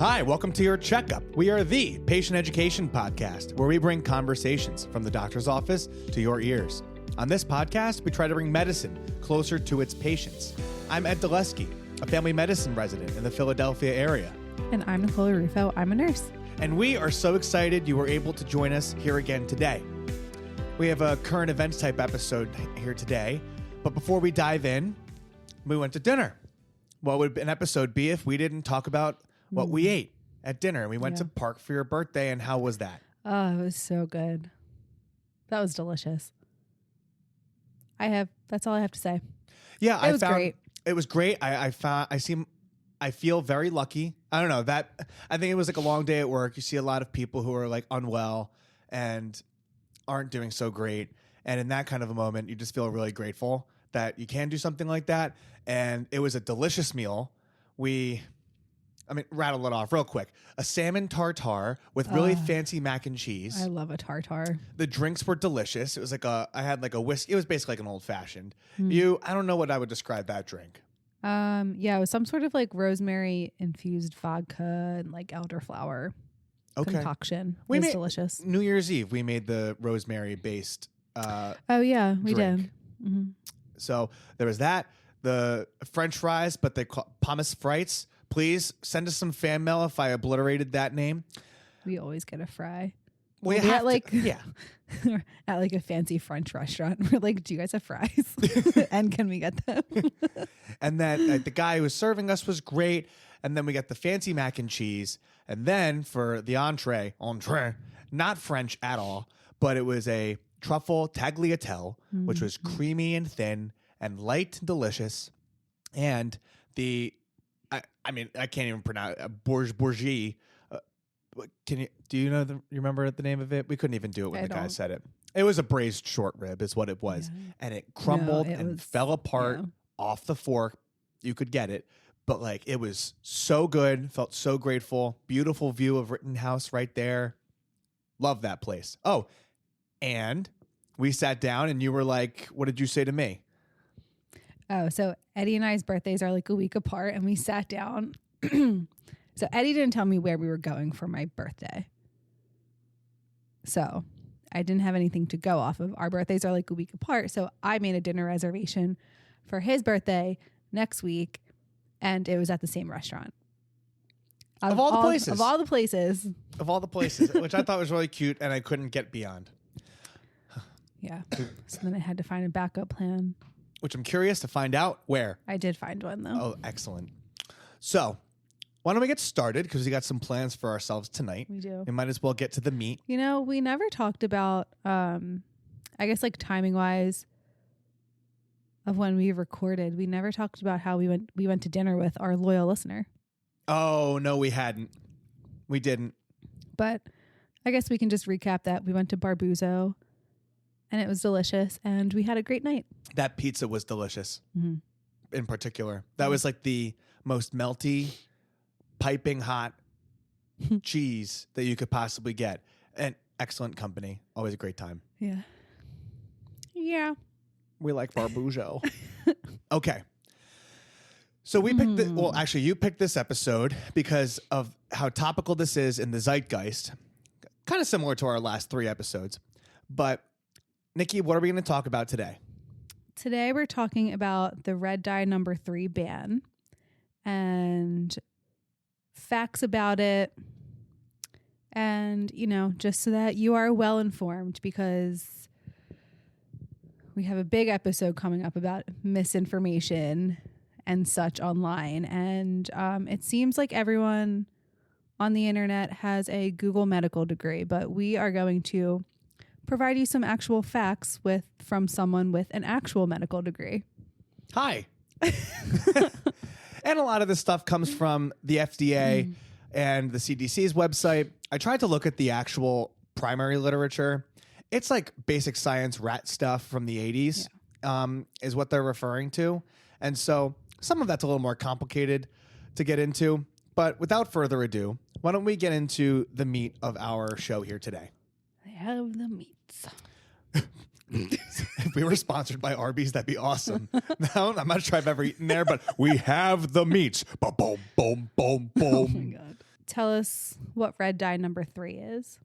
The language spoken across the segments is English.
Hi, welcome to Your Checkup. We are the patient education podcast where we bring conversations from the doctor's office to your ears. On this podcast, we try to bring medicine closer to its patients. I'm Ed Dulesky, a family medicine resident in the Philadelphia area. And I'm Nicole Rufo. I'm a nurse. And we are so excited you were able to join us here again today. We have a current events type episode here today, but before we dive in, we went to dinner. What would an episode be if we didn't talk about what we ate at dinner? We went to Park for your birthday, and how was that? Oh, it was so good. That was delicious. That's all I have to say. Yeah, it was great. It was great. I feel very lucky. I don't know I think it was like a long day at work. You see a lot of people who are like unwell and aren't doing so great. And in that kind of a moment, you just feel really grateful that you can do something like that. And it was a delicious meal. Rattle it off real quick. A salmon tartare with really fancy mac and cheese. I love a tartare. The drinks were delicious. It was like I had like a whiskey. It was basically like an old fashioned. I don't know what I would describe that drink. It was some sort of like rosemary infused vodka and like elderflower concoction. It was delicious. New Year's Eve, we made the rosemary based. We did. Mm-hmm. So there was that. The French fries, but they call pommes frites. Please send us some fan mail if I obliterated that name. We always get a fry. We're at like a fancy French restaurant. We're like, do you guys have fries? And can we get them? And then the guy who was serving us was great. And then we got the fancy mac and cheese. And then for the entree, not French at all, but it was a truffle tagliatelle, which was creamy and thin and light and delicious. And I can't even pronounce bourgie. Do you remember the name of it? We couldn't even do it when the guy said it. It was a braised short rib is what it was. Yeah. And it crumbled and fell apart off the fork. You could get it. But like, it was so good. Felt so grateful. Beautiful view of Rittenhouse right there. Love that place. Oh, and we sat down and you were like, what did you say to me? Oh, so Eddie and I's birthdays are like a week apart, and we sat down. So Eddie didn't tell me where we were going for my birthday. So I didn't have anything to go off of. Our birthdays are like a week apart. So I made a dinner reservation for his birthday next week, and it was at the same restaurant. Of all the places, which I thought was really cute, and I couldn't get beyond. Yeah. So then I had to find a backup plan. Which I'm curious to find out where. I did find one, though. Oh, excellent. So, why don't we get started? Because we got some plans for ourselves tonight. We do. We might as well get to the meat. You know, we never talked about, I guess like timing-wise of when we recorded. We never talked about how we went to dinner with our loyal listener. Oh, no, we hadn't. We didn't. But I guess we can just recap that. We went to Barbuzzo. And it was delicious, and we had a great night. That pizza was delicious, in particular. That was like the most melty, piping hot cheese that you could possibly get. And excellent company. Always a great time. Yeah. Yeah. We like Barbuzzo. Okay. So we picked you picked this episode because of how topical this is in the zeitgeist. Kind of similar to our last 3 episodes. But Nikki, what are we going to talk about today? Today we're talking about the red dye number 3 ban and facts about it. And, just so that you are well informed, because we have a big episode coming up about misinformation and such online. And it seems like everyone on the internet has a Google medical degree, but we are going to provide you some actual facts from someone with an actual medical degree. Hi. And a lot of this stuff comes from the FDA and the CDC's website. I tried to look at the actual primary literature. It's like basic science rat stuff from the 80s is what they're referring to. And so some of that's a little more complicated to get into. But without further ado, why don't we get into the meat of our show here today? I have the meats. If we were sponsored by Arby's, that'd be awesome. No, I'm not sure I've ever eaten there, but we have the meats. Boom, boom, boom, boom, boom. Oh my God. tell us what red dye number 3 is.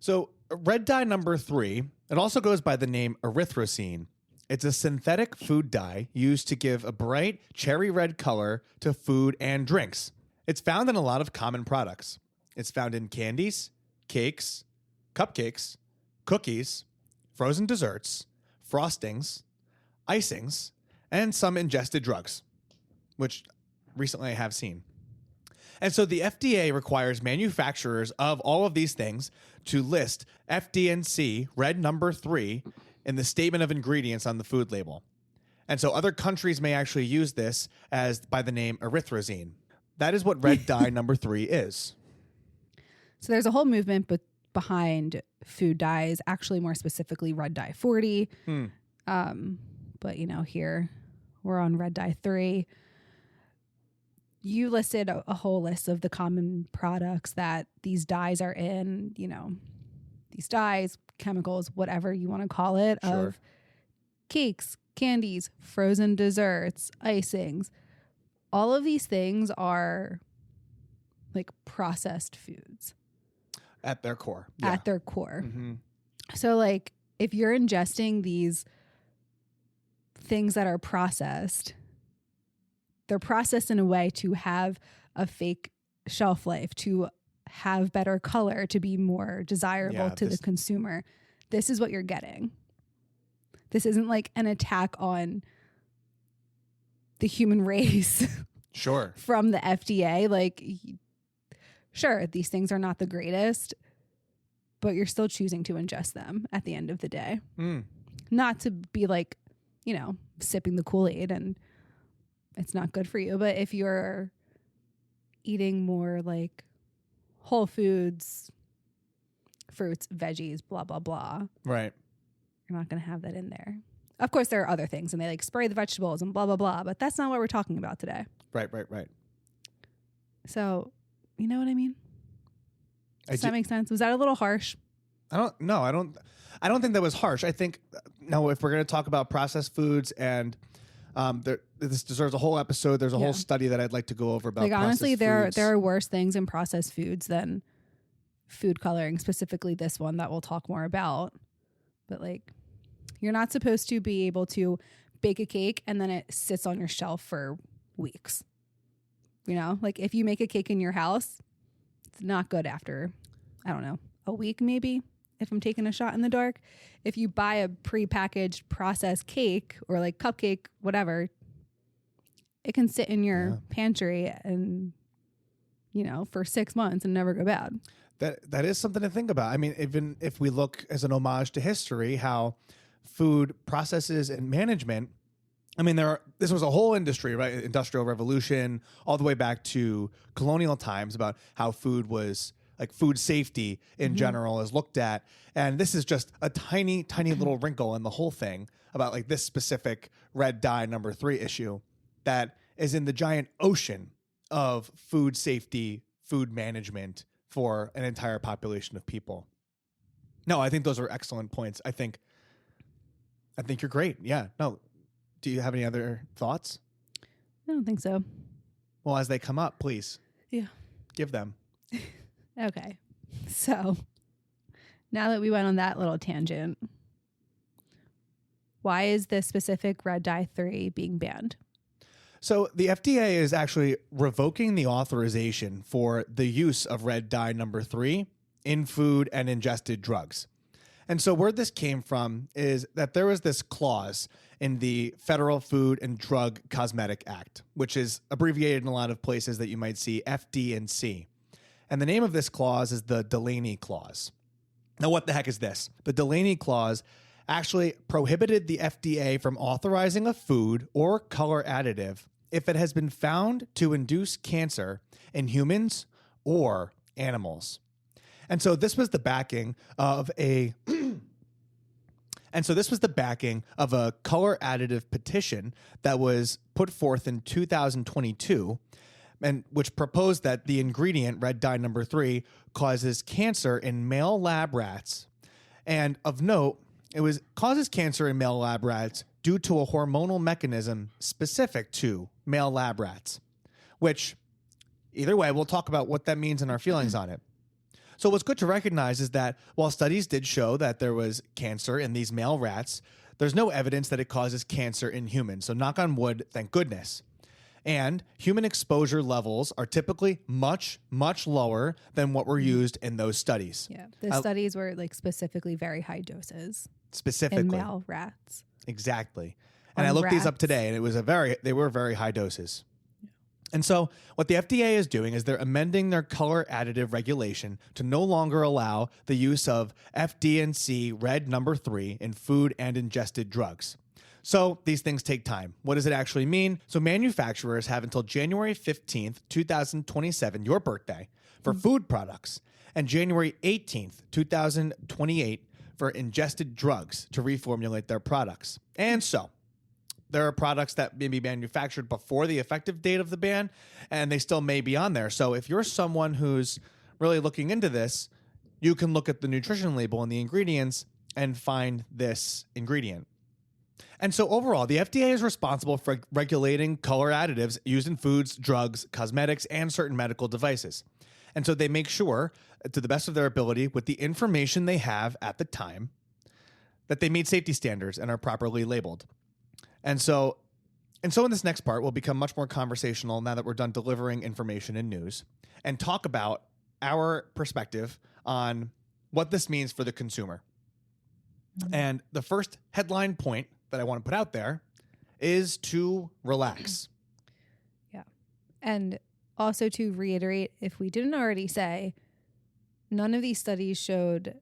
So red dye number 3, it also goes by the name erythrocene. It's a synthetic food dye used to give a bright cherry red color to food and drinks. It's found in a lot of common products. It's found in candies, cakes, cupcakes, cookies, frozen desserts, frostings, icings, and some ingested drugs, which recently I have seen. And so the FDA requires manufacturers of all of these things to list FD&C red number 3 in the statement of ingredients on the food label. And so other countries may actually use this as by the name erythrocene. That is what red dye number 3 is. So there's a whole movement behind food dyes, actually more specifically red dye 40. But here we're on red dye 3. You listed a whole list of the common products that these dyes are in, these dyes, chemicals, whatever you want to call it, Sure. Of cakes, candies, frozen desserts, icings. All of these things are like processed foods. At their core. Yeah. At their core. Mm-hmm. So like if you're ingesting these things that are processed, they're processed in a way to have a fake shelf life, to have better color, to be more desirable to the consumer. This is what you're getting. This isn't like an attack on the human race. Sure. From the FDA. Like, sure, these things are not the greatest, but you're still choosing to ingest them at the end of the day. Not to be like, sipping the Kool-Aid and it's not good for you. But if you're eating more like whole foods, fruits, veggies, blah, blah, blah. Right. You're not going to have that in there. Of course, there are other things and they like spray the vegetables and blah, blah, blah. But that's not what we're talking about today. Right. So, you know what I mean? Does that make sense? Was that a little harsh? I don't think that was harsh. I think, no, if we're going to talk about processed foods and this deserves a whole episode. There's a whole study that I'd like to go over about like honestly, foods. there are worse things in processed foods than food coloring, specifically this one that we'll talk more about. But like, you're not supposed to be able to bake a cake and then it sits on your shelf for weeks. Like if you make a cake in your house, it's not good after, I don't know, a week maybe. If I'm taking a shot in the dark, if you buy a prepackaged processed cake or like cupcake, whatever, it can sit in your pantry and, for 6 months and never go bad. That is something to think about. I mean, even if we look as an homage to history, how food processes and management, I mean, this was a whole industry, right? Industrial Revolution, all the way back to colonial times about how food was like food safety in general is looked at. And this is just a tiny, tiny little wrinkle in the whole thing about like this specific red dye number 3 issue that is in the giant ocean of food safety, food management for an entire population of people. No, I think those are excellent points. I think you're great. Yeah. No. Do you have any other thoughts? I don't think so. Well, as they come up, please. Yeah. Give them. Okay. So now that we went on that little tangent, why is this specific red dye 3 being banned? So the FDA is actually revoking the authorization for the use of red dye number 3 in food and ingested drugs. And so where this came from is that there was this clause in the Federal Food and Drug Cosmetic Act, which is abbreviated in a lot of places that you might see FD&C. And the name of this clause is the Delaney Clause. Now, what the heck is this? The Delaney Clause actually prohibited the FDA from authorizing a food or color additive if it has been found to induce cancer in humans or animals. And so this was the backing of a color additive petition that was put forth in 2022, and which proposed that the ingredient red dye number 3 causes cancer in male lab rats. And of note, it causes cancer in male lab rats due to a hormonal mechanism specific to male lab rats, which Either way, we'll talk about what that means and our feelings on it. So what's good to recognize is that while studies did show that there was cancer in these male rats, there's no evidence that it causes cancer in humans. So knock on wood, thank goodness. And human exposure levels are typically much, much lower than what were used in those studies. Yeah, the studies were like specifically very high doses. Specifically. In male rats. Exactly. And I looked these up today, and they were very high doses. Yeah. And so what the FDA is doing is they're amending their color additive regulation to no longer allow the use of FD&C red number 3 in food and ingested drugs. So these things take time. What does it actually mean? So manufacturers have until January 15th, 2027, your birthday, for food products, and January 18th, 2028 for ingested drugs to reformulate their products. And so there are products that may be manufactured before the effective date of the ban, and they still may be on there. So if you're someone who's really looking into this, you can look at the nutrition label and the ingredients and find this ingredient. And so overall, the FDA is responsible for regulating color additives used in foods, drugs, cosmetics, and certain medical devices. And so they make sure, to the best of their ability, with the information they have at the time, that they meet safety standards and are properly labeled. And so in this next part, we'll become much more conversational now that we're done delivering information and news, and talk about our perspective on what this means for the consumer. Mm-hmm. And the first headline point that I want to put out there is to relax. Yeah. And also to reiterate, if we didn't already say, none of these studies showed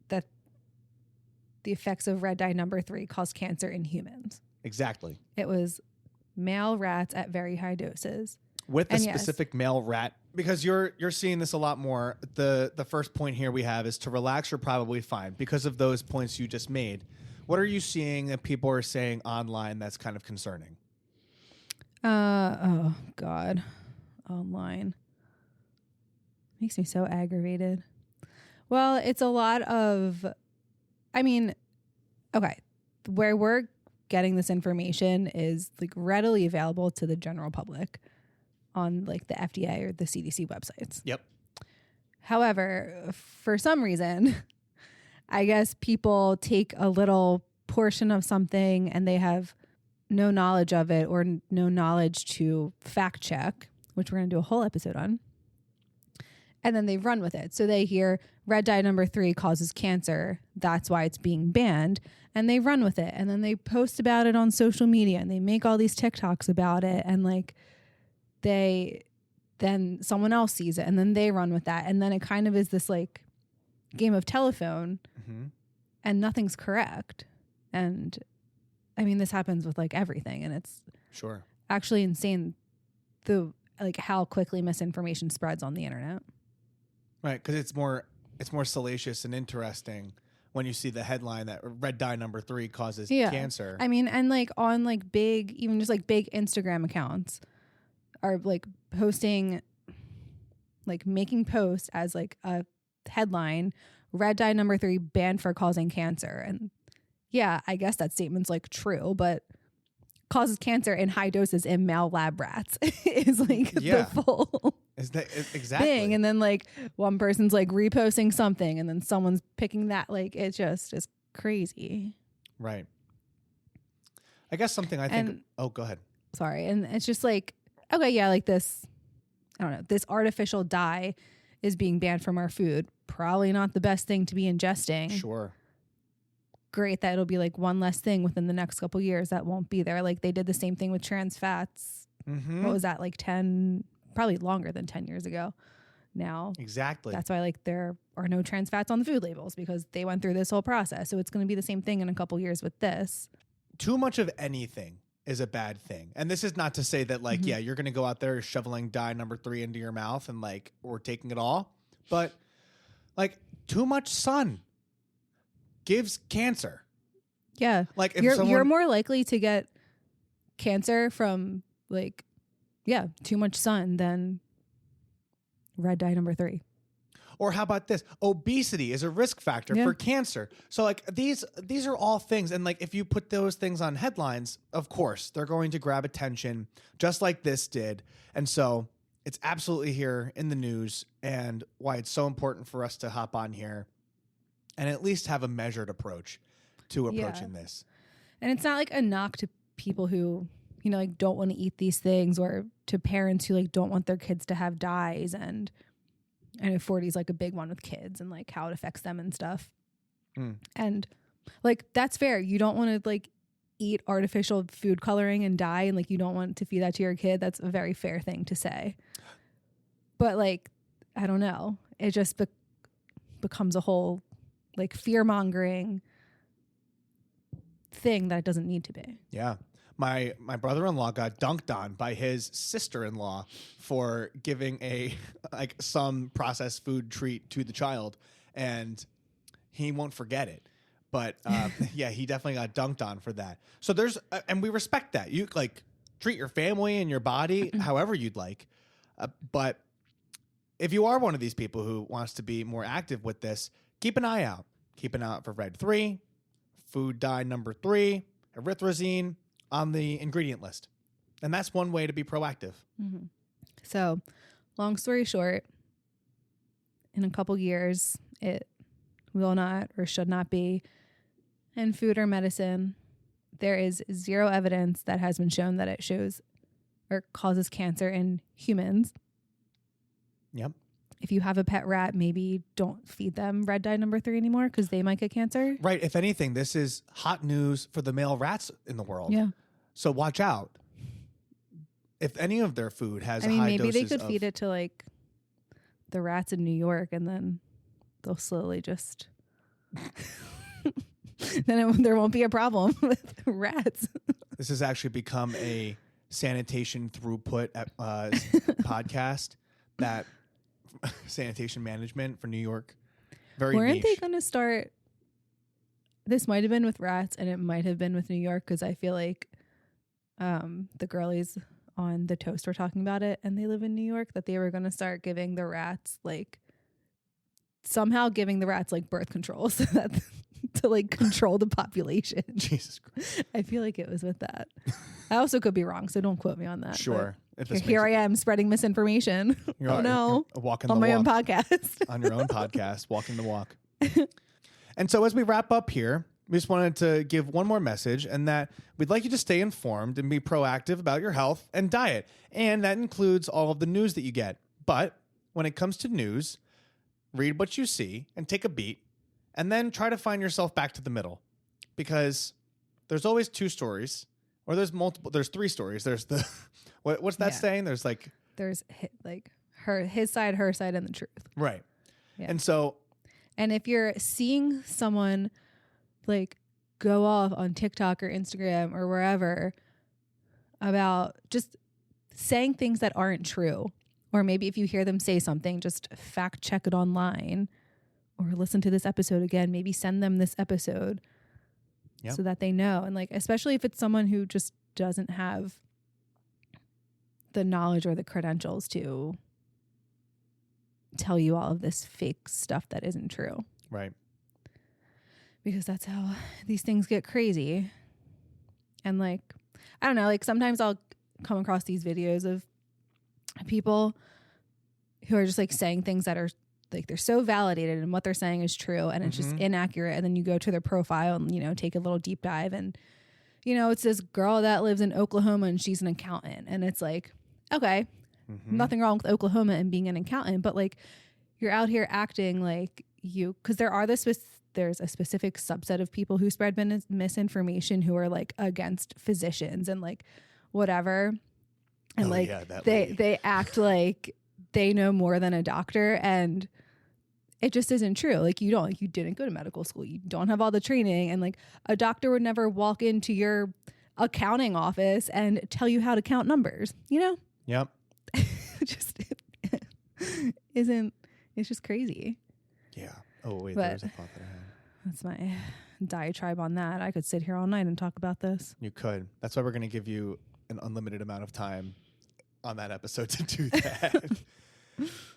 that the effects of red dye number 3 cause cancer in humans. Exactly. It was male rats at very high doses. With the specific male rat, because you're seeing this a lot more. The first point here we have is to relax, you're probably fine because of those points you just made. What are you seeing that people are saying online that's kind of concerning? Oh God, online makes me so aggravated. Well, it's a lot of, okay, where we're getting this information is like readily available to the general public on like the FDA or the CDC websites. Yep. However, for some reason, I guess people take a little portion of something and they have no knowledge of it or no knowledge to fact check, which we're going to do a whole episode on. And then they run with it. So they hear red dye number 3 causes cancer. That's why it's being banned. And they run with it. And then they post about it on social media and they make all these TikToks about it. And like then someone else sees it and then they run with that. And then it kind of is this like game of telephone, and nothing's correct. And I mean, this happens with like everything, and it's sure actually insane how quickly misinformation spreads on the internet. Right, because it's more salacious and interesting when you see the headline that red dye number 3 causes cancer. I mean, and like on like big, even just like big Instagram accounts are like posting, like making posts as like a headline, red dye number 3 banned for causing cancer. And yeah, I guess that statement's like true, but causes cancer in high doses in male lab rats is like the full is that exactly thing. And then like one person's like reposting something and then someone's picking that, like it just is crazy. Right. I guess something I think go ahead. Sorry. And it's just like, okay, yeah, like this, I don't know, this artificial dye is being banned from our food. Probably not the best thing to be ingesting. Sure. Great that it'll be like one less thing within the next couple years that won't be there. Like they did the same thing with trans fats. What was that, like 10, probably longer than 10 years ago now. Exactly. That's why like there are no trans fats on the food labels, because they went through this whole process. So it's going to be the same thing in a couple years with this. Too much of anything is a bad thing. And this is not to say that like, yeah, you're going to go out there shoveling dye number 3 into your mouth and like, or taking it all. But like too much sun gives cancer. Yeah. Like if you're more likely to get cancer from like, too much sun than red dye number 3. Or how about this? Obesity is a risk factor for cancer. So like these are all things. And like if you put those things on headlines, of course, they're going to grab attention just like this did. And so it's absolutely here in the news, and why it's so important for us to hop on here and at least have a measured approach to approaching this. And it's not like a knock to people who, you know, like don't want to eat these things, or to parents who like don't want their kids to have dyes. And I know 40 is like a big one with kids and like how it affects them and stuff. And like, that's fair. You don't want to like eat artificial food coloring and dye, and like you don't want to feed that to your kid. That's a very fair thing to say. But like, I don't know. It just becomes a whole like fear-mongering thing that it doesn't need to be. Yeah. My brother-in-law got dunked on by his sister-in-law for giving some processed food treat to the child, and he won't forget it. But yeah, he definitely got dunked on for that. So there's and we respect that. You like treat your family and your body however you'd like. But if you are one of these people who wants to be more active with this, keep an eye out. Keep an eye out for red 3, food dye number 3, erythrosine on the ingredient list. And that's one way to be proactive. Mm-hmm. So, long story short, in a couple years, it will not or should not be in food or medicine. There is zero evidence that has been shown that it shows or causes cancer in humans. Yep. If you have a pet rat, maybe don't feed them red dye number 3 anymore because they might get cancer. Right. If anything, this is hot news for the male rats in the world. Yeah. So watch out. If any of their food has high doses maybe they could feed it to like the rats in New York, and then they'll slowly just then there won't be a problem with rats. This has actually become a sanitation throughput podcast. That sanitation management for New York. Weren't niche. They going to start? This might have been with rats, and it might have been with New York, because I feel like the girlies on the toast were talking about it, and they live in New York, that they were going to start giving the rats like birth control so that to like control the population. Jesus Christ. I feel like it was with that. I also could be wrong, so don't quote me on that. Sure. Here I am spreading misinformation. You're walking on my own podcast. On your own podcast, walking the walk. And so as we wrap up here, we just wanted to give one more message, and that we'd like you to stay informed and be proactive about your health and diet. And that includes all of the news that you get. But when it comes to news, read what you see and take a beat, and then try to find yourself back to the middle, because there's always 2 stories, or there's 3 stories. There's the what's that saying? There's his side, her side, and the truth. Right. Yeah. And if you're seeing someone like go off on TikTok or Instagram or wherever about just saying things that aren't true, or maybe if you hear them say something, just fact check it online, or listen to this episode again. Maybe send them this episode so that they know. And like, especially if it's someone who just doesn't have the knowledge or the credentials to tell you all of this fake stuff that isn't true. Right. Because that's how these things get crazy. And like, I don't know, like sometimes I'll come across these videos of people who are just like saying things that are like, they're so validated and what they're saying is true, and it's just inaccurate. And then you go to their profile and, you know, take a little deep dive, and, you know, it's this girl that lives in Oklahoma and she's an accountant. And it's like, okay, nothing wrong with Oklahoma and being an accountant, but like you're out here acting like because there's a specific subset of people who spread misinformation who are like against physicians and like whatever. And they act like they know more than a doctor, and it just isn't true. Like you didn't go to medical school. You don't have all the training, and like a doctor would never walk into your accounting office and tell you how to count numbers, you know? Yep. It's just crazy. Yeah. Oh wait, there's a thought that I had. That's my diatribe on that. I could sit here all night and talk about this. You could. That's why we're going to give you an unlimited amount of time on that episode to do that.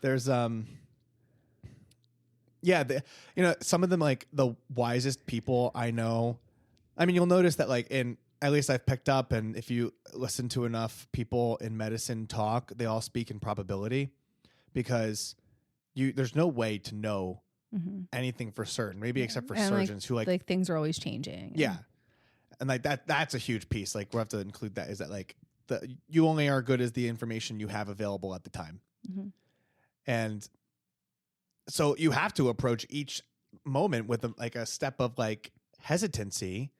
There's some of them, like the wisest people I know. I mean, you'll notice that like and at least I've picked up, and if you listen to enough people in medicine talk, they all speak in probability, because there's no way to know anything for certain, maybe except for surgeons who like things are always changing. Yeah. And like that's a huge piece. Like we'll have to include that, is that like you only are good as the information you have available at the time. And so you have to approach each moment with a step of like hesitancy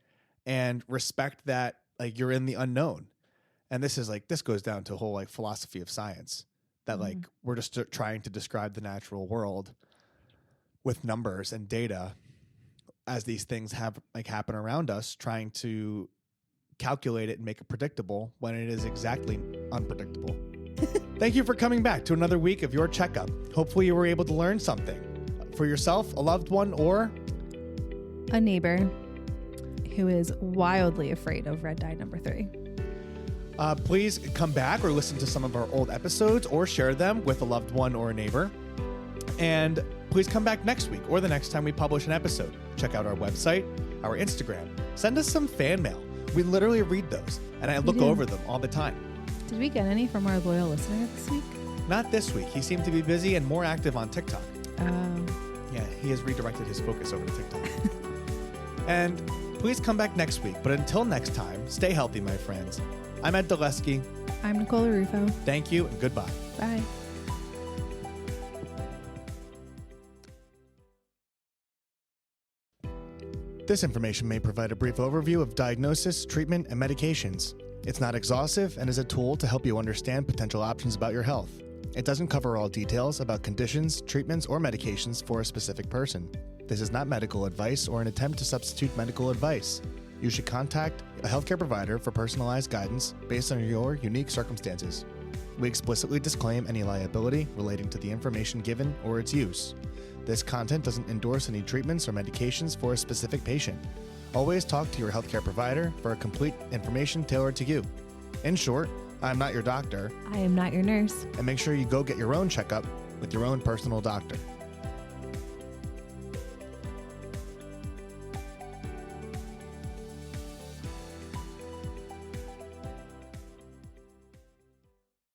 and respect that like you're in the unknown. And this goes down to a whole like philosophy of science, that like we're just trying to describe the natural world with numbers and data as these things have like happen around us, trying to calculate it and make it predictable when it is exactly unpredictable. Thank you for coming back to another week of Your Checkup. Hopefully you were able to learn something for yourself, a loved one, or a neighbor who is wildly afraid of red dye number 3. Please come back or listen to some of our old episodes, or share them with a loved one or a neighbor. And please come back next week or the next time we publish an episode. Check out our website, our Instagram. Send us some fan mail. We literally read those, and I look over them all the time. Did we get any from our loyal listener this week? Not this week. He seemed to be busy and more active on TikTok. Oh. Yeah, he has redirected his focus over to TikTok. And please come back next week. But until next time, stay healthy, my friends. I'm Ed Dulesky. I'm Nicole Rufo. Thank you and goodbye. Bye. This information may provide a brief overview of diagnosis, treatment, and medications. It's not exhaustive and is a tool to help you understand potential options about your health. It doesn't cover all details about conditions, treatments, or medications for a specific person. This is not medical advice or an attempt to substitute medical advice. You should contact a healthcare provider for personalized guidance based on your unique circumstances. We explicitly disclaim any liability relating to the information given or its use. This content doesn't endorse any treatments or medications for a specific patient. Always talk to your healthcare provider for a complete information tailored to you. In short, I'm not your doctor. I am not your nurse. And make sure you go get your own checkup with your own personal doctor.